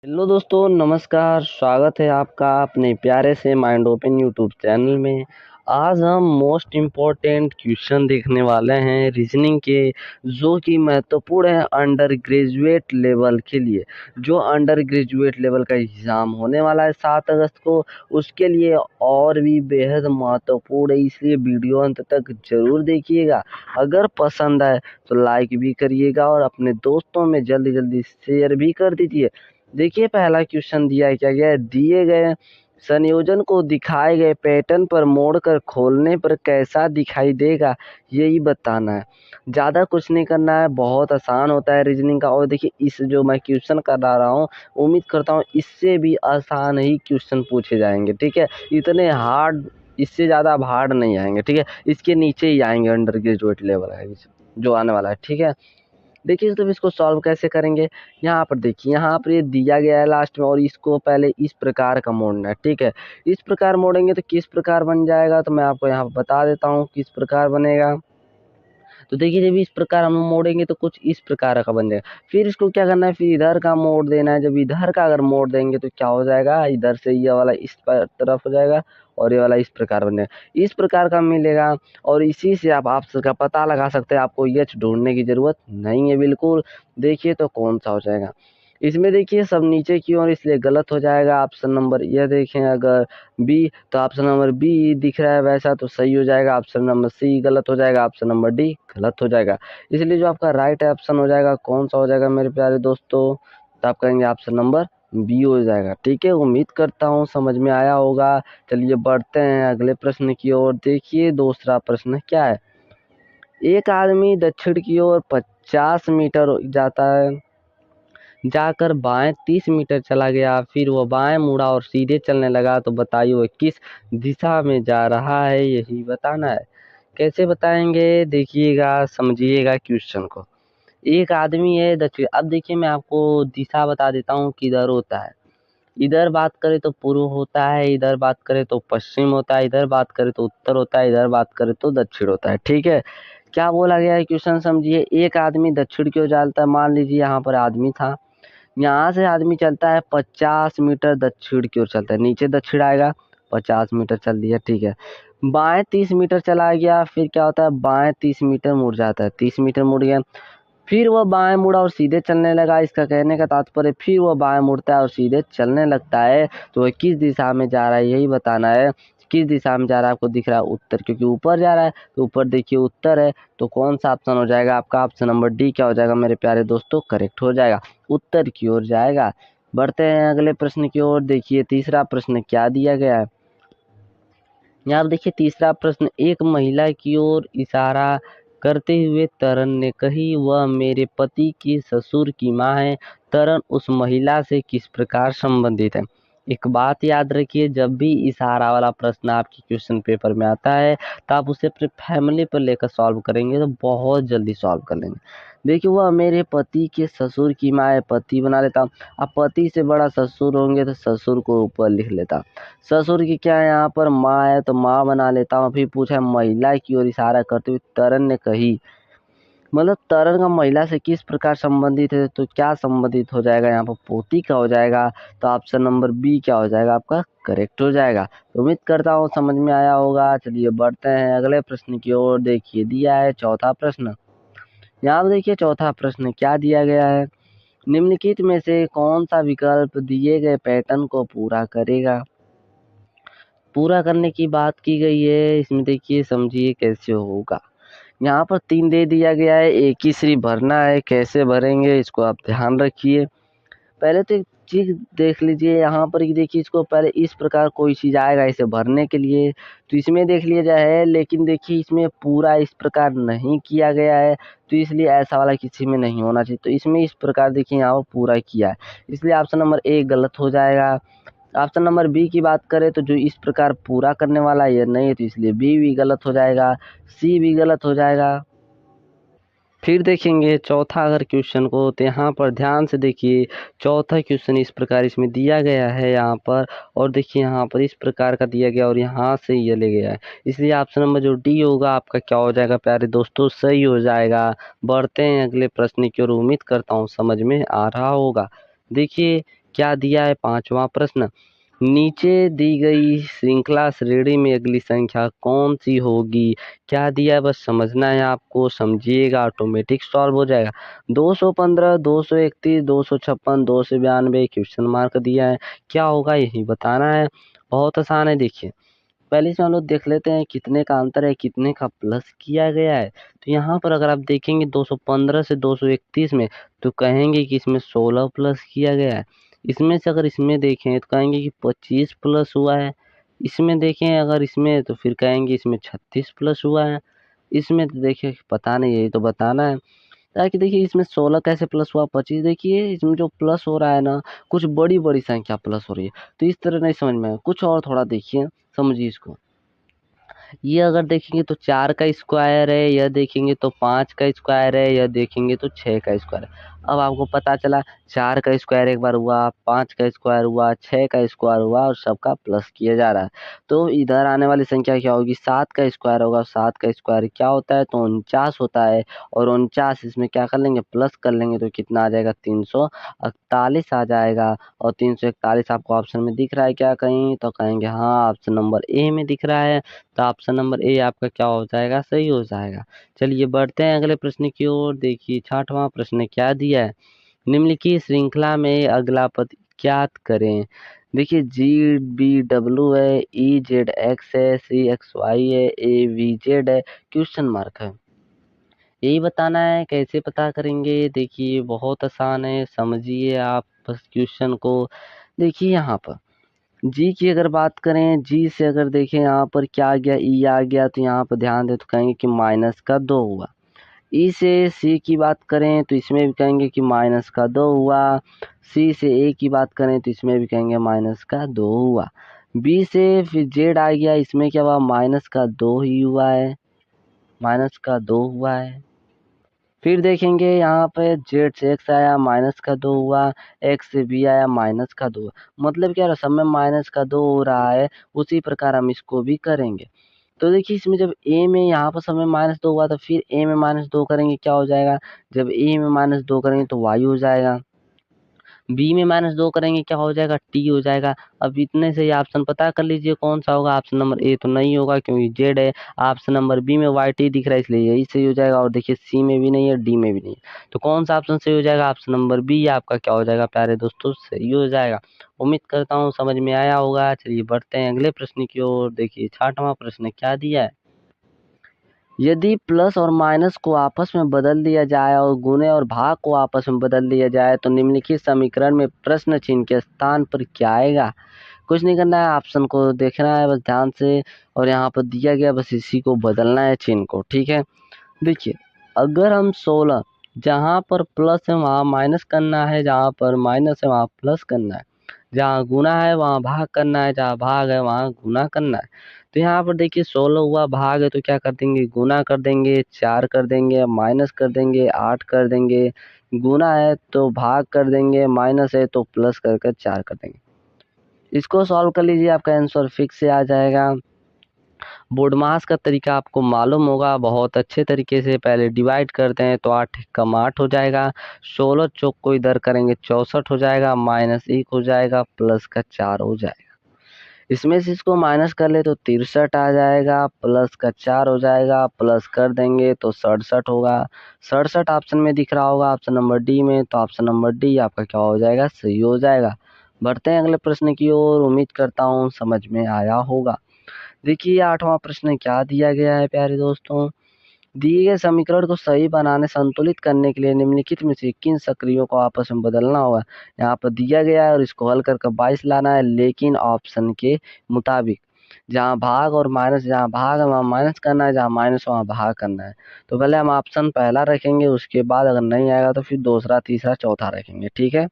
Hello दोस्तों, नमस्कार। स्वागत है आपका अपने प्यारे से माइंड ओपन यूट्यूब चैनल में। आज हम मोस्ट इम्पोर्टेंट क्वेश्चन देखने वाले हैं रीजनिंग के, जो कि महत्वपूर्ण है अंडर ग्रेजुएट लेवल के लिए। जो अंडर ग्रेजुएट लेवल का एग्ज़ाम होने वाला है 7 अगस्त को, उसके लिए और भी बेहद महत्वपूर्ण है, इसलिए वीडियो अंत तक ज़रूर देखिएगा। अगर पसंद आए तो लाइक भी करिएगा और अपने दोस्तों में जल्दी जल्दी शेयर भी कर दीजिए। देखिए, पहला क्वेश्चन दिया है, क्या गया है, दिए गए संयोजन को दिखाए गए पैटर्न पर मोड़कर खोलने पर कैसा दिखाई देगा, यही बताना है। ज़्यादा कुछ नहीं करना है, बहुत आसान होता है रीजनिंग का। और देखिए, इस जो मैं क्वेश्चन करा रहा हूँ, उम्मीद करता हूँ इससे भी आसान ही क्वेश्चन पूछे जाएंगे। ठीक है, इतने हार्ड, इससे ज़्यादा अब हार्ड नहीं आएंगे। ठीक है, इसके नीचे ही आएंगे अंडर ग्रेजुएट लेवल है जो आने वाला है। ठीक है, देखिए तो इसको सॉल्व कैसे करेंगे। यहाँ पर देखिए, यहाँ पर ये दिया गया है लास्ट में, और इसको पहले इस प्रकार का मोड़ना है। ठीक है, इस प्रकार मोड़ेंगे तो किस प्रकार बन जाएगा, तो मैं आपको यहाँ पर बता देता हूँ किस प्रकार बनेगा। तो देखिए, जब इस प्रकार हम मोड़ेंगे तो कुछ इस प्रकार का बन जाएगा। फिर इसको क्या करना है, फिर इधर का मोड़ देना है। जब इधर का अगर मोड़ देंगे तो क्या हो जाएगा, इधर से ये वाला इस तरफ हो जाएगा और ये वाला इस प्रकार बन जाएगा, इस प्रकार का मिलेगा। और इसी से आप ऑप्शन का पता लगा सकते हैं, आपको एच ढूंढने की जरूरत नहीं है बिल्कुल। देखिए तो कौन सा हो जाएगा इसमें। देखिए सब नीचे की ओर, इसलिए गलत हो जाएगा ऑप्शन नंबर। ये देखें, अगर बी, तो ऑप्शन नंबर बी दिख रहा है वैसा तो सही हो जाएगा। ऑप्शन नंबर सी गलत हो जाएगा, ऑप्शन नंबर डी गलत हो जाएगा। इसलिए जो आपका राइट ऑप्शन हो जाएगा, कौन सा हो जाएगा मेरे प्यारे दोस्तों, तो आप कहेंगे ऑप्शन नंबर बी हो जाएगा। ठीक है, उम्मीद करता हूँ समझ में आया होगा। चलिए बढ़ते हैं अगले प्रश्न की ओर। देखिए दूसरा प्रश्न क्या है, एक आदमी दक्षिण की ओर 50 मीटर जाता है, जाकर बाएं 30 मीटर चला गया, फिर वह बाएं मुड़ा और सीधे चलने लगा, तो बताइए वह किस दिशा में जा रहा है, यही बताना है। कैसे बताएंगे, देखिएगा समझिएगा क्वेश्चन को। एक आदमी है दक्षिण, अब देखिए मैं आपको दिशा बता देता हूँ किधर होता है। इधर बात करें तो पूर्व होता है, इधर बात करें तो पश्चिम होता है, इधर बात करें तो उत्तर होता है, इधर बात करें तो दक्षिण होता है। ठीक है, क्या बोला गया है क्वेश्चन समझिए। एक आदमी दक्षिण की ओर जाता है, मान लीजिए यहाँ पर आदमी था, यहाँ से आदमी चलता है 50 मीटर दक्षिण की ओर चलता है, नीचे दक्षिण आएगा, 50 मीटर चल दिया। ठीक है, बाएं 30 मीटर चला गया, फिर क्या होता है, बाएं 30 मीटर मुड़ जाता है, 30 मीटर मुड़ गया, फिर वह बाएं मुड़ा और सीधे चलने लगा। इसका कहने का तात्पर्य फिर वह बाएं मुड़ता है और सीधे चलने लगता है, तो वह किस दिशा में जा रहा है, यही बताना है। किस दिशा में जा रहा है, आपको दिख रहा है उत्तर, क्योंकि ऊपर जा रहा है तो ऊपर देखिए उत्तर है, तो कौन सा ऑप्शन हो जाएगा आपका, ऑप्शन नंबर डी क्या हो जाएगा मेरे प्यारे दोस्तों, करेक्ट हो जाएगा, उत्तर की ओर जाएगा। बढ़ते हैं अगले प्रश्न की ओर। देखिए तीसरा प्रश्न क्या दिया गया है, यहाँ देखिए तीसरा प्रश्न, एक महिला की ओर इशारा करते हुए तरन ने कही, वह मेरे पति के ससुर की माँ है। तरन उस महिला से किस प्रकार संबंधित है। एक बात याद रखिए, जब भी इशारा वाला प्रश्न आपके क्वेश्चन पेपर में आता है तो आप उसे अपने फैमिली पर लेकर सॉल्व करेंगे तो बहुत जल्दी सॉल्व कर लेंगे। देखिए, वह मेरे पति के ससुर की माँ है, पति बना लेता हूँ। अब पति से बड़ा ससुर होंगे तो ससुर को ऊपर लिख लेता। ससुर की क्या है, यहाँ पर माँ है तो माँ बना लेता हूँ। फिर पूछा है महिला की ओर इशारा करते हुए तरन ने कही, मतलब तरन का महिला से किस प्रकार संबंधित है, तो क्या संबंधित हो जाएगा, यहाँ पर पोती का हो जाएगा, तो ऑप्शन नंबर बी क्या हो जाएगा आपका, करेक्ट हो जाएगा। उम्मीद करता हूँ समझ में आया होगा। चलिए बढ़ते हैं अगले प्रश्न की ओर। देखिए दिया है चौथा प्रश्न, यहाँ पर देखिए चौथा प्रश्न क्या दिया गया है, निम्नलिखित में से कौन सा विकल्प दिए गए पैटर्न को पूरा करेगा। पूरा करने की बात की गई है, इसमें देखिए समझिए कैसे होगा। यहाँ पर 3 दे दिया गया है, एक ही सिर्फ भरना है, कैसे भरेंगे इसको आप ध्यान रखिए। पहले तो एक चीज देख लीजिए यहाँ पर कि देखिए, इसको पहले इस प्रकार कोई चीज आएगा इसे भरने के लिए, तो इसमें देख लिया जाए, लेकिन देखिए इसमें पूरा इस प्रकार नहीं किया गया है, तो इसलिए ऐसा वाला किसी में नहीं होना चाहिए। तो इसमें इस प्रकार देखिए यहाँ पर पूरा किया है, इसलिए ऑप्शन नंबर ए गलत हो जाएगा। ऑप्शन नंबर बी की बात करें तो जो इस प्रकार पूरा करने वाला ये नहीं है, तो इसलिए बी भी गलत हो जाएगा, सी भी गलत हो जाएगा। फिर देखेंगे चौथा अगर क्वेश्चन को, तो यहाँ पर ध्यान से देखिए, चौथा क्वेश्चन इस प्रकार इसमें दिया गया है यहाँ पर, और देखिए यहाँ पर इस प्रकार का दिया गया और यहाँ से ये ले गया है, इसलिए ऑप्शन नंबर जो डी होगा आपका क्या हो जाएगा प्यारे दोस्तों, सही हो जाएगा। बढ़ते हैं अगले प्रश्न की ओर, उम्मीद करता हूँ समझ में आ रहा होगा। देखिए क्या दिया है? पांचवा प्रश्न, नीचे दी गई श्रृंखला श्रेणी में अगली संख्या कौन सी होगी? क्या दिया है? बस समझना है आपको, समझिएगा, ऑटोमेटिक सॉल्व हो जाएगा। 215, 231, 256, 292 क्वेश्चन मार्क दिया है, क्या होगा यही बताना है। बहुत आसान है। देखिए पहले से हम लोग देख लेते हैं कितने का अंतर है, कितने का प्लस किया गया है। तो यहाँ पर अगर आप देखेंगे 215 से 231 में, तो कहेंगे कि इसमें 16 प्लस किया गया है। इसमें से अगर इसमें देखें तो कहेंगे कि 25 प्लस हुआ है। इसमें देखें अगर इसमें, तो फिर कहेंगे इसमें 36 प्लस हुआ है। इसमें तो देखिए पता नहीं, यही तो बताना है। ताकि देखिए इसमें 16 कैसे प्लस हुआ, 25, देखिए इसमें जो प्लस हो रहा है ना, कुछ बड़ी बड़ी संख्या प्लस हो रही है। तो इस तरह नहीं समझ में आया, कुछ और थोड़ा देखिए, समझिए इसको। ये अगर देखेंगे तो 4 का स्क्वायर है, यह देखेंगे तो 5 का स्क्वायर है, यह देखेंगे तो 6 का स्क्वायर है। अब आपको पता चला 4 का स्क्वायर एक बार हुआ, 5 का स्क्वायर हुआ, 6 का स्क्वायर हुआ और सबका प्लस किया जा रहा है। तो इधर आने वाली संख्या क्या होगी? 7 का स्क्वायर होगा। 7 का स्क्वायर क्या होता है? तो 49 होता है। और 49 इसमें क्या कर लेंगे? प्लस कर लेंगे तो कितना आ जाएगा? 341 आ जाएगा। और 341 आपको ऑप्शन में दिख रहा है क्या कहीं? तो कहेंगे हाँ, ऑप्शन नंबर ए में दिख रहा है। तो ऑप्शन नंबर ए आपका क्या हो जाएगा? सही हो जाएगा। चलिए बढ़ते हैं अगले प्रश्न की ओर। देखिए 6वां प्रश्न क्या दिया है? निम्नलिखित श्रृंखला में अगला पद ज्ञात करें। देखिए GBW है, EZX है, CXY है, AVZ है, क्वेश्चन मार्क है। यही बताना है। कैसे पता करेंगे? देखिए बहुत आसान है, समझिए आप बस क्वेश्चन को। देखिए यहाँ पर जी की अगर बात करें, जी से अगर देखें यहाँ पर क्या आ गया? ई आ गया। तो यहाँ पर ध्यान दे तो कहेंगे कि -2 हुआ। ई से सी की बात करें तो इसमें भी कहेंगे कि -2 हुआ। सी से ए की बात करें तो इसमें भी कहेंगे -2 हुआ। बी से फिर जेड आ गया, इसमें क्या हुआ? -2 ही हुआ है, -2 हुआ है। फिर देखेंगे यहाँ पे जेड से एक्स आया, -2 हुआ। एक्स से बी आया, -2 हुआ। मतलब क्या, सब में -2 हो रहा है। उसी प्रकार हम इसको भी करेंगे। तो देखिए इसमें जब ए में यहाँ पर सब में -2 हुआ, तो फिर ए में -2 करेंगे, क्या हो जाएगा? जब ए में -2 करेंगे तो वाई हो जाएगा। बी में -2 करेंगे, क्या हो जाएगा? टी हो जाएगा। अब इतने से ही ऑप्शन पता कर लीजिए कौन सा होगा। ऑप्शन नंबर ए तो नहीं होगा क्योंकि जेड है। ऑप्शन नंबर बी में वाई टी दिख रहा है, इसलिए यही सही हो जाएगा। और देखिए सी में भी नहीं है, डी में भी नहीं है। तो कौन सा ऑप्शन सही हो जाएगा? ऑप्शन नंबर बी आपका क्या हो जाएगा प्यारे दोस्तों? सही हो जाएगा। उम्मीद करता हूँ समझ में आया होगा। चलिए बढ़ते हैं अगले प्रश्न की ओर। देखिए 6वां प्रश्न क्या दिया है? यदि प्लस और माइनस को आपस में बदल दिया जाए और गुणे और भाग को आपस में बदल दिया जाए, तो निम्नलिखित समीकरण में प्रश्न चिन्ह के स्थान पर क्या आएगा? कुछ नहीं करना है, ऑप्शन को देखना है बस ध्यान से। और यहाँ पर दिया गया, बस इसी को बदलना है, चिन्ह को। ठीक है, देखिए अगर हम 16, जहाँ पर प्लस है वहाँ माइनस करना है, जहाँ पर माइनस है वहाँ प्लस करना है, जहाँ गुना है वहाँ भाग करना है, जहाँ भाग है वहाँ गुना करना है। तो यहाँ पर देखिए 16 हुआ, भाग है तो क्या कर देंगे? गुना कर देंगे, 4 कर देंगे, माइनस कर देंगे, 8 कर देंगे। गुना है तो भाग कर देंगे, माइनस है तो प्लस कर कर 4 कर देंगे। इसको सॉल्व कर लीजिए, आपका आंसर फिक्स से आ जाएगा। बोडमास का तरीका आपको मालूम होगा बहुत अच्छे तरीके से। पहले डिवाइड करते हैं तो 8 कम 8 हो जाएगा। 16 चौक को इधर करेंगे 64 हो जाएगा, -1 हो जाएगा, प्लस का 4 हो जाएगा। इसमें से इसको माइनस कर ले तो 63 आ जाएगा, प्लस का 4 हो जाएगा, प्लस कर देंगे तो 67 होगा। 67 ऑप्शन में दिख रहा होगा, ऑप्शन नंबर डी में। तो ऑप्शन नंबर डी आपका क्या हो जाएगा? सही हो जाएगा। बढ़ते हैं अगले प्रश्न की ओर। उम्मीद करता हूँ समझ में आया होगा। देखिए 8वां प्रश्न क्या दिया गया है प्यारे दोस्तों? दिए गए समीकरण को सही बनाने, संतुलित करने के लिए निम्नलिखित में से किन सक्रियों को आपस में बदलना होगा? यहाँ पर दिया गया है और इसको हल कर 22 लाना है, लेकिन ऑप्शन के मुताबिक। जहाँ भाग और माइनस, जहाँ भाग है वहाँ माइनस करना है, जहाँ माइनस वहाँ भाग करना है। तो पहले हम ऑप्शन पहला रखेंगे, उसके बाद अगर नहीं आएगा तो फिर दूसरा, तीसरा, चौथा रखेंगे। ठीक है,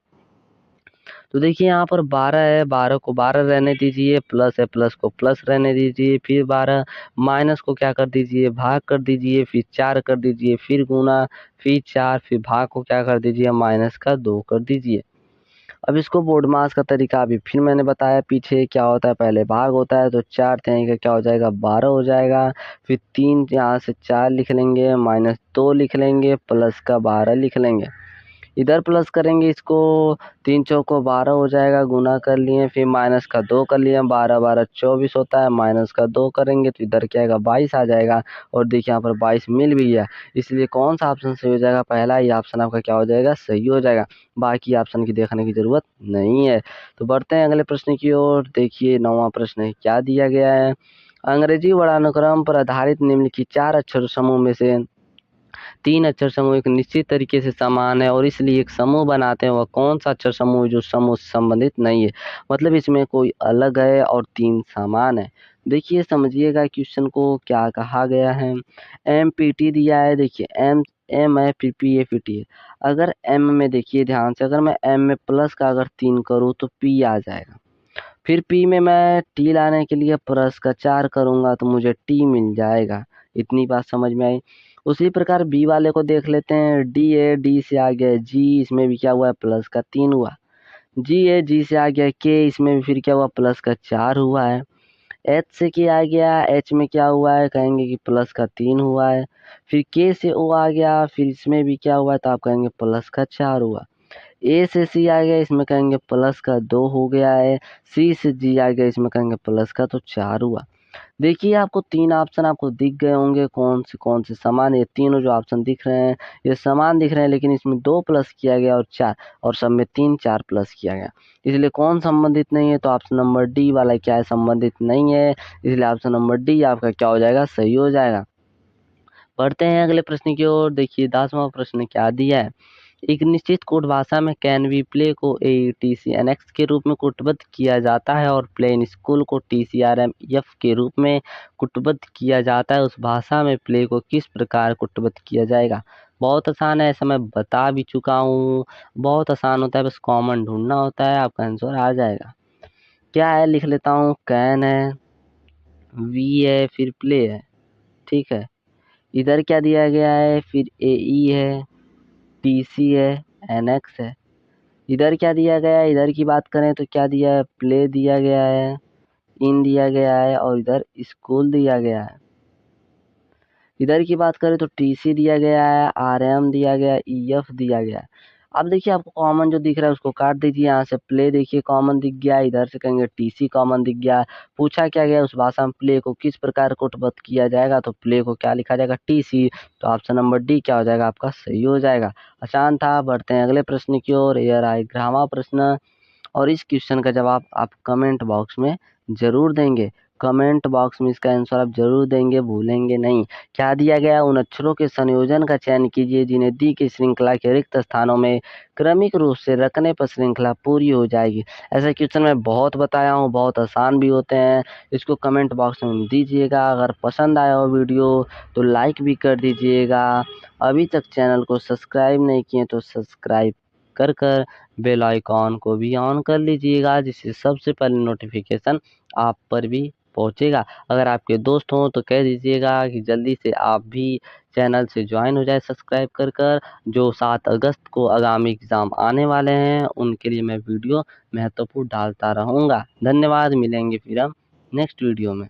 तो देखिए यहाँ पर 12 है, 12 को 12 रहने दीजिए, प्लस है, प्लस को प्लस रहने दीजिए, फिर 12, माइनस को क्या कर दीजिए? भाग कर दीजिए, फिर 4 कर दीजिए, फिर गुना, फिर 4, फिर भाग को क्या कर दीजिए? -2 कर दीजिए। अब इसको बोडमास का तरीका अभी फिर मैंने बताया पीछे क्या होता है। पहले भाग होता है तो 4 तिहाई का क्या हो जाएगा? 12 हो जाएगा। फिर 3 यहाँ से 4 लिख लेंगे, -2 लिख लेंगे, प्लस का 12 लिख लेंगे। इधर प्लस करेंगे इसको, 3 चौको 12 हो जाएगा, गुना कर लिए, फिर माइनस का 2 कर लिए, 12 12 24 होता है, माइनस का 2 करेंगे तो इधर क्या आएगा 22 आ जाएगा। और देखिए यहाँ पर 22 मिल भी गया, इसलिए कौन सा ऑप्शन सही हो जाएगा, पहला ही ऑप्शन आपका क्या हो जाएगा, सही हो जाएगा। बाकी ऑप्शन की देखने की जरूरत नहीं है। तो बढ़ते हैं अगले प्रश्न की ओर। देखिए 9वां प्रश्न क्या दिया गया है। अंग्रेजी वर्णानुक्रम पर आधारित निम्नलिखित 4 अक्षर समूह में से 3 अक्षर समूह एक निश्चित तरीके से समान है और इसलिए एक समूह बनाते हैं, वह कौन सा अक्षर समूह जो समूह से संबंधित नहीं है। मतलब इसमें कोई अलग है और 3 समान है। देखिए समझिएगा क्वेश्चन को क्या कहा गया है। एमपीटी दिया है, देखिए एम एम है, फिर पी ए फिर टी है। अगर एम में देखिए ध्यान से, अगर मैं एम में प्लस का अगर 3 करूँ तो पी आ जाएगा। फिर पी में मैं टी लाने के लिए प्लस का 4 करूँगा तो मुझे टी मिल जाएगा। इतनी बात समझ में आई। उसी प्रकार बी वाले को देख लेते हैं। डी है, डी से आ गया जी, इसमें भी क्या हुआ है प्लस का 3 हुआ। जी है, जी से आ गया के, इसमें भी फिर क्या हुआ प्लस का 4 हुआ है। एच से के आ गया, एच में क्या हुआ है कहेंगे कि प्लस का 3 हुआ है। फिर के से ओ आ गया, फिर इसमें भी क्या हुआ है तो आप कहेंगे प्लस का 4 हुआ। ए से सी आ गया, इसमें कहेंगे प्लस का 2 हो गया है। सी से जी आ गया, इसमें कहेंगे प्लस का तो 4 हुआ। देखिए आपको 3 ऑप्शन आपको दिख गए होंगे, कौन से समान है। ये तीनों जो ऑप्शन दिख रहे हैं ये समान दिख रहे हैं, लेकिन इसमें 2 प्लस किया गया और 4, और सब में 3 4 प्लस किया गया, इसलिए कौन संबंधित नहीं है तो ऑप्शन नंबर डी वाला क्या है, संबंधित नहीं है। इसलिए ऑप्शन नंबर डी आपका क्या हो जाएगा, सही हो जाएगा। पढ़ते हैं अगले प्रश्न की ओर। देखिए 10वां प्रश्न क्या दिया है। एक निश्चित कोड भाषा में कैन वी प्ले को AETCNX के रूप में कूटबद्ध किया जाता है और प्ले इन स्कूल को TCRMF के रूप में कूटबद्ध किया जाता है। उस भाषा में प्ले को किस प्रकार कूटबद्ध किया जाएगा। बहुत आसान है, ऐसा मैं बता भी चुका हूँ। बहुत आसान होता है, बस कॉमन ढूंढना होता है, आपका आंसर आ जाएगा। क्या है लिख लेता हूँ। कैन है, वी है, फिर प्ले है, ठीक है। इधर क्या दिया गया है, फिर AE है, TC है, NX है। इधर क्या दिया गया है, इधर की बात करें तो क्या दिया है, प्ले दिया गया है, इन दिया गया है, और इधर स्कूल दिया गया है। इधर की बात करें तो TC दिया गया है, RM दिया गया है, EF दिया गया है। अब देखिए आपको कॉमन जो दिख रहा है उसको काट दीजिए। यहाँ से प्ले देखिए कॉमन दिख गया, इधर से कहेंगे TC कॉमन दिख गया। पूछा क्या गया, उस भाषा में प्ले को किस प्रकार कोटबद्ध किया जाएगा, तो प्ले को क्या लिखा जाएगा, TC। तो ऑप्शन नंबर डी क्या हो जाएगा, आपका सही हो जाएगा। आसान था। बढ़ते हैं अगले प्रश्न की ओर। यह रहा 11वां प्रश्न, और इस क्वेश्चन का जवाब आप कमेंट बॉक्स में जरूर देंगे। कमेंट बॉक्स में इसका आंसर आप जरूर देंगे, भूलेंगे नहीं। क्या दिया गया, उन अक्षरों के संयोजन का चयन कीजिए जिन्हें दी की श्रृंखला के रिक्त स्थानों में क्रमिक रूप से रखने पर श्रृंखला पूरी हो जाएगी। ऐसा क्वेश्चन मैं बहुत बताया हूँ, बहुत आसान भी होते हैं। इसको कमेंट बॉक्स में दीजिएगा। अगर पसंद आया हो वीडियो तो लाइक भी कर दीजिएगा। अभी तक चैनल को सब्सक्राइब नहीं किए तो सब्सक्राइब कर बेल आइकॉन को भी ऑन कर लीजिएगा, जिससे सबसे पहले नोटिफिकेशन आप पर भी पहुंचेगा। अगर आपके दोस्त हों तो कह दीजिएगा कि जल्दी से आप भी चैनल से ज्वाइन हो जाए सब्सक्राइब कर। जो 7 अगस्त को आगामी एग्ज़ाम आने वाले हैं उनके लिए मैं वीडियो महत्वपूर्ण डालता रहूँगा। धन्यवाद, मिलेंगे फिर हम नेक्स्ट वीडियो में।